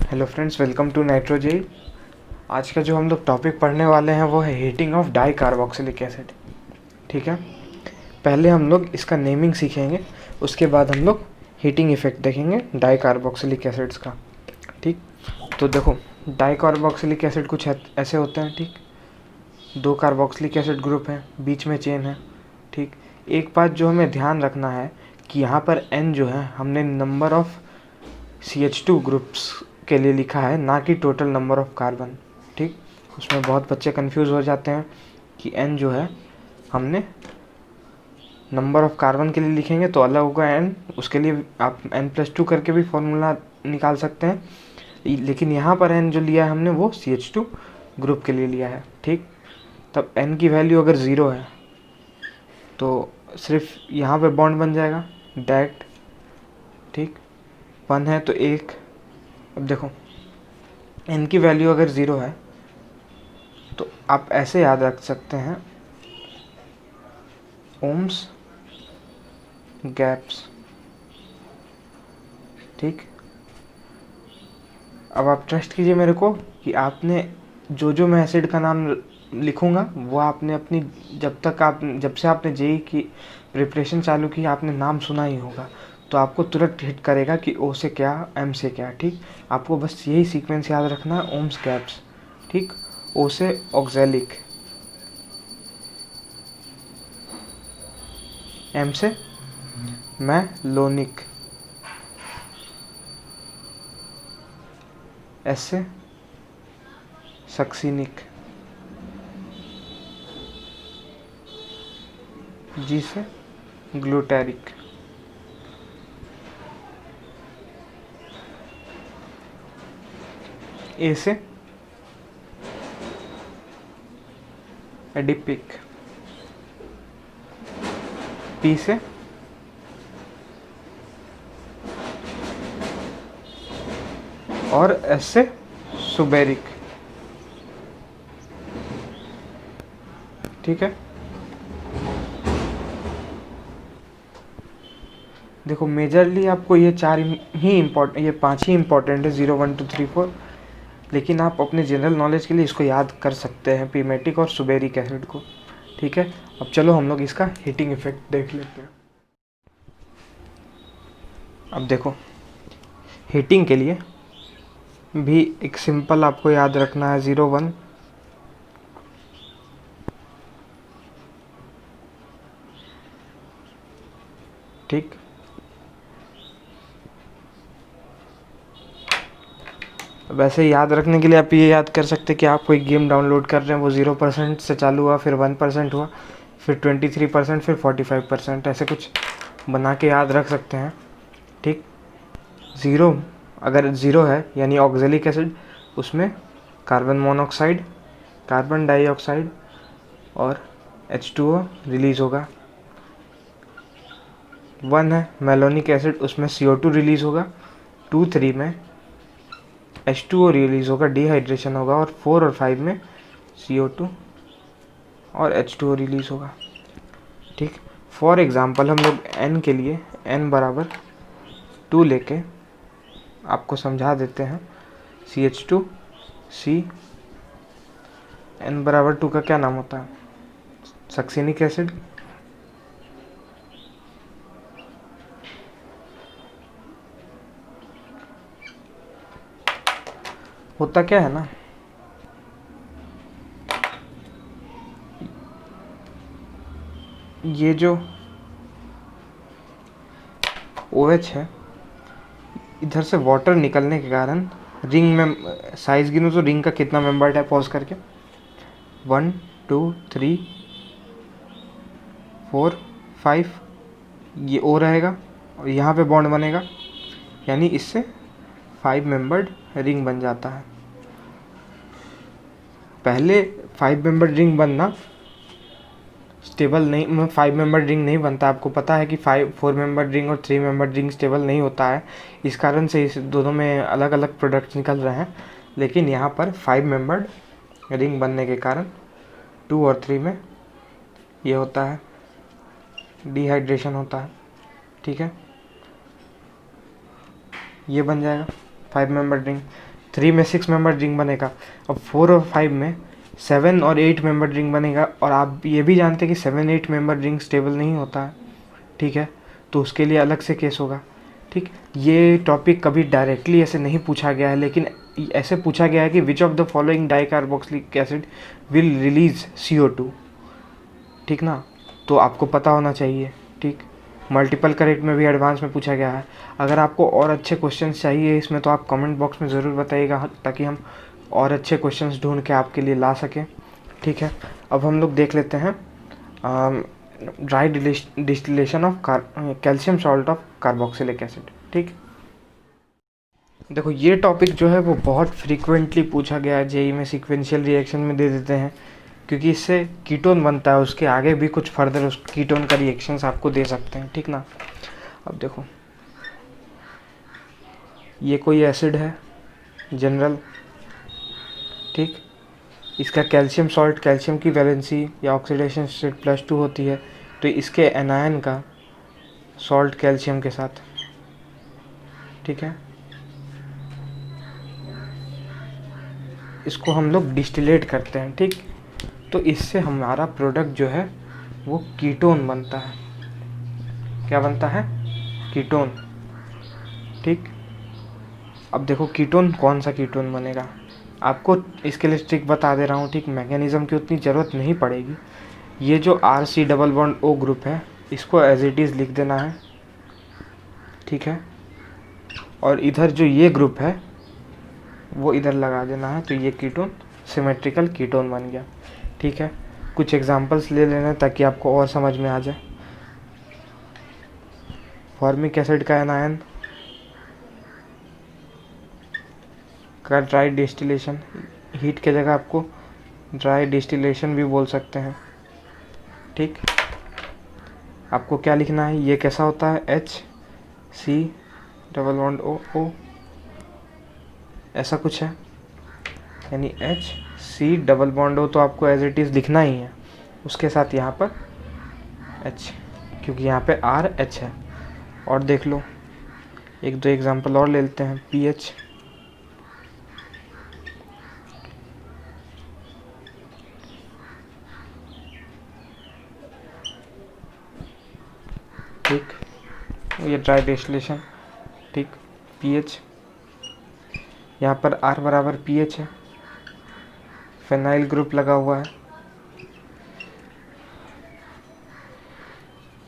Hello friends, welcome to Nitrogel. आज का जो हम लोग टॉपिक पढ़ने वाले हैं वो है heating of di carboxylic acid. ठीक है, पहले हम लोग इसका नेमिंग सीखेंगे, उसके बाद हम लोग हीटिंग इफेक्ट देखेंगे डाई कार्बोक्सिलिक एसिड्स का। ठीक, तो देखो, डाई कार्बोक्सिलिक एसिड कुछ ऐसे होते हैं। ठीक, दो कार्बोक्सिलिक एसिड ग्रुप हैं, बीच में चेन है। ठीक, एक बात जो हमें ध्यान रखना है कि यहाँ पर N जो है हमने नंबर ऑफ CH2 ग्रुप्स के लिए लिखा है, ना कि टोटल नंबर ऑफ कार्बन। ठीक, उसमें बहुत बच्चे कंफ्यूज हो जाते हैं कि N जो है हमने नंबर ऑफ कार्बन के लिए लिखेंगे तो अलग होगा N, उसके लिए आप N+2 करके भी फॉर्मूला निकाल सकते हैं, लेकिन यहाँ पर N जो लिया है हमने वो CH2 ग्रुप के लिए लिया है। ठीक, तब N की वैल्यू अगर 0 है तो सिर्फ यहाँ पे बॉन्ड बन जाएगा डायरेक्ट। ठीक, 1 है तो 1। अब देखो, N की वैल्यू अगर 0 है तो आप ऐसे याद रख सकते हैं, ओम्स गैप्स। ठीक, अब आप ट्रस्ट कीजिए मेरे को कि आपने जो मैं एसिड का नाम लिखूंगा वो आपने अपनी जब से आपने जेई की प्रिपरेशन चालू की आपने नाम सुना ही होगा, तो आपको तुरंत हिट करेगा कि ओ से क्या, एम से क्या। ठीक, आपको बस यही सीक्वेंस याद रखना है, ओम्स गैप्स। ठीक, ओ से ऑक्जेलिक, एम से मैलोनिक, एस से सक्सिनिक, जी से ग्लूटेरिक, ए से एडिपिक, पी से और एस से सुबेरिक। ठीक है, देखो मेजरली आपको ये ये 5 ही इम्पोर्टेंट है, 0 1 2 3 4, लेकिन आप अपने जनरल नॉलेज के लिए इसको याद कर सकते हैं, पीमेटिक और सुबेरिक एसिड को। ठीक है, अब चलो हम लोग इसका हीटिंग इफेक्ट देख लेते हैं। अब देखो, हीटिंग के लिए भी एक सिंपल आपको याद रखना है, 0 1। ठीक, वैसे याद रखने के लिए आप ये याद कर सकते हैं कि आप कोई गेम डाउनलोड कर रहे हैं, वो 0% से चालू हुआ, फिर 1% हुआ, फिर 23%, फिर 45%, ऐसे कुछ बना के याद रख सकते हैं। ठीक, ज़ीरो, अगर 0 है यानी ऑक्जेलिक एसिड, उसमें कार्बन मोनोऑक्साइड, कार्बन डाइऑक्साइड और H2O रिलीज़ होगा। 1 है मेलोनिक एसिड, उसमें CO2 रिलीज़ होगा। 2 3 में H2O रिलीज़ होगा, डिहाइड्रेशन होगा, और 4 और 5 में CO2 और H2O रिलीज़ होगा। ठीक, फॉर एग्ज़ाम्पल हम लोग N के लिए N बराबर 2 लेके आपको समझा देते हैं। CH2 C, N बराबर 2 का क्या नाम होता है? Succinic acid. होता क्या है ना, ये जो OH है, इधर से वाटर निकलने के कारण रिंग में साइज गिनो तो रिंग का कितना मेंबर्ड है, पॉज करके, 1 2 3 4 5, ये O रहेगा और यहाँ पे बॉन्ड बनेगा, यानी इससे 5 मेंबर्ड रिंग बन जाता है। पहले 5 मेंबर्ड रिंग बनना स्टेबल नहीं, 5 मेंबर रिंग नहीं बनता। आपको पता है कि 4 मेंबर रिंग और 3 मेंबर रिंग स्टेबल नहीं होता है, इस कारण से इस दोनों में अलग अलग प्रोडक्ट्स निकल रहे हैं। लेकिन यहाँ पर 5 मेंबर रिंग बनने के कारण 2 और 3 में ये होता है, डिहाइड्रेशन होता है। ठीक है, ये बन जाएगा 5 मेंबर रिंग। 3 में 6 मेंबर रिंग बनेगा। अब 4 और 5 में 7 और 8 मेंबर रिंग बनेगा। और आप ये भी जानते हैं कि 7-8 मेंबर रिंग स्टेबल नहीं होता है, ठीक है, तो उसके लिए अलग से केस होगा। ठीक, ये टॉपिक कभी डायरेक्टली ऐसे नहीं पूछा गया है, लेकिन ऐसे पूछा गया है कि which of the following dicarboxylic acid will release CO2। ठीक ना, तो आपको पता होना चाहिए। ठीक, मल्टीपल करेक्ट में भी एडवांस में पूछा गया है। अगर आपको और अच्छे क्वेश्चंस चाहिए इसमें तो आप कमेंट बॉक्स में ज़रूर बताइएगा, ताकि हम और अच्छे क्वेश्चंस ढूंढ के आपके लिए ला सकें। ठीक है, अब हम लोग देख लेते हैं dry distillation of calcium salt of carboxylic acid. ठीक, देखो ये टॉपिक जो है वो बहुत फ्रीक्वेंटली पूछा गया है जेई में, सीक्वेंशियल रिएक्शन में दे देते हैं, क्योंकि इससे कीटोन बनता है, उसके आगे भी कुछ फर्दर उस कीटोन का रिएक्शंस आपको दे सकते हैं। ठीक ना, अब देखो ये कोई एसिड है जनरल, ठीक, इसका कैल्शियम सॉल्ट, कैल्शियम की वैलेंसी या ऑक्सीडेशन स्टेट +2 होती है, तो इसके एनायन का सॉल्ट कैल्शियम के साथ, ठीक है, इसको हम लोग डिस्टिलेट करते हैं। ठीक, तो इससे हमारा प्रोडक्ट जो है वो कीटोन बनता है। क्या बनता है? कीटोन। ठीक, अब देखो कीटोन कौन सा कीटोन बनेगा, आपको इसके लिए ट्रिक बता दे रहा हूँ। ठीक, मैकेनिज्म की उतनी ज़रूरत नहीं पड़ेगी। ये जो RC double bond O group है इसको एज इट इज़ लिख देना है, ठीक है, और इधर जो ये ग्रुप है वो इधर लगा देना है, तो ये कीटोन सिमेट्रिकल कीटोन बन गया। ठीक है, कुछ एग्जांपल्स ले लेना ताकि आपको और समझ में आ जाए। फॉर्मिक एसिड का एनायन का ड्राई डिस्टिलेशन, हीट के जगह आपको ड्राई डिस्टिलेशन भी बोल सकते हैं। ठीक, आपको क्या लिखना है, ये कैसा होता है, HC डबल बॉन्ड O, ऐसा कुछ है, यानी HC डबल बॉन्ड O तो आपको एज इट इज़ लिखना ही है, उसके साथ यहाँ पर H, क्योंकि यहाँ पे RH है। और देख लो एक दो एग्जांपल और ले लेते हैं। pH, ठीक, ये ड्राई डिस्टिलेशन। ठीक, pH, यहाँ पर R बराबर pH है, फेनाइल ग्रुप लगा हुआ है,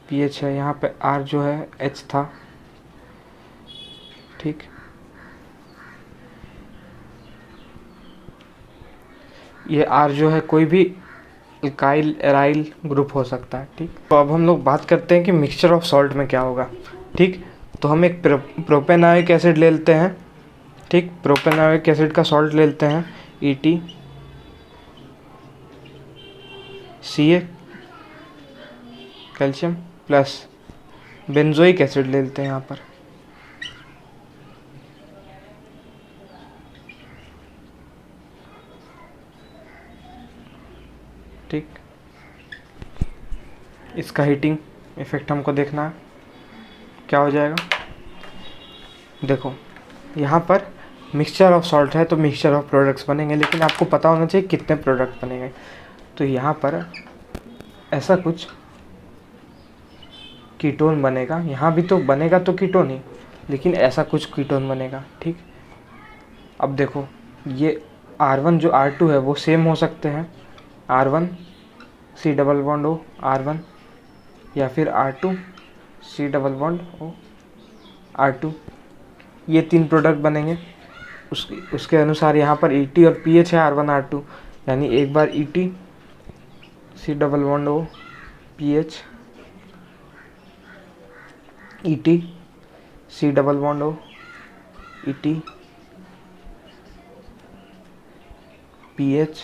pH है, यहाँ पे R जो है H था। ठीक, ये R जो है कोई भी इल्काइल एराइल ग्रुप हो सकता है। ठीक, तो अब हम लोग बात करते हैं कि मिक्सचर ऑफ सॉल्ट में क्या होगा। ठीक, तो हम एक प्रोपेनॉइक एसिड ले लेते हैं। ठीक, प्रोपेनॉइक एसिड का सॉल्ट ले लेते हैं, EtCa calcium plus benzoic acid ले लेते हैं यहाँ पर। ठीक, इसका हीटिंग इफेक्ट हमको देखना है, क्या हो जाएगा। देखो यहाँ पर मिक्सचर ऑफ सॉल्ट है तो मिक्सचर ऑफ प्रोडक्ट्स बनेंगे, लेकिन आपको पता होना चाहिए कितने प्रोडक्ट बनेंगे। तो यहाँ पर ऐसा कुछ कीटोन बनेगा, यहाँ भी तो बनेगा तो कीटोन ही, लेकिन ऐसा कुछ कीटोन बनेगा। ठीक, अब देखो ये R1 जो R2 है वो सेम हो सकते हैं, R1C double bond O R1, या फिर R2C double bond O R2, ये 3 प्रोडक्ट बनेंगे। उसके अनुसार यहाँ पर ET और pH है R1 R2, यानी एक बार EtC double bond O pH, EtC double bond O ET pH,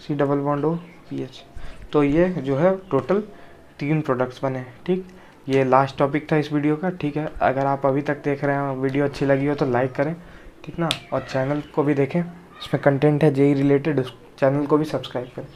C double bond O pH। तो ये जो है टोटल 3 प्रोडक्ट्स बने। ठीक, ये लास्ट टॉपिक था इस वीडियो का। ठीक है, अगर आप अभी तक देख रहे हैं, वीडियो अच्छी लगी हो तो लाइक करें, ठीक ना, और चैनल को भी देखें, उसमें कंटेंट है जेई रिलेटेड, उस चैनल को भी सब्सक्राइब करें।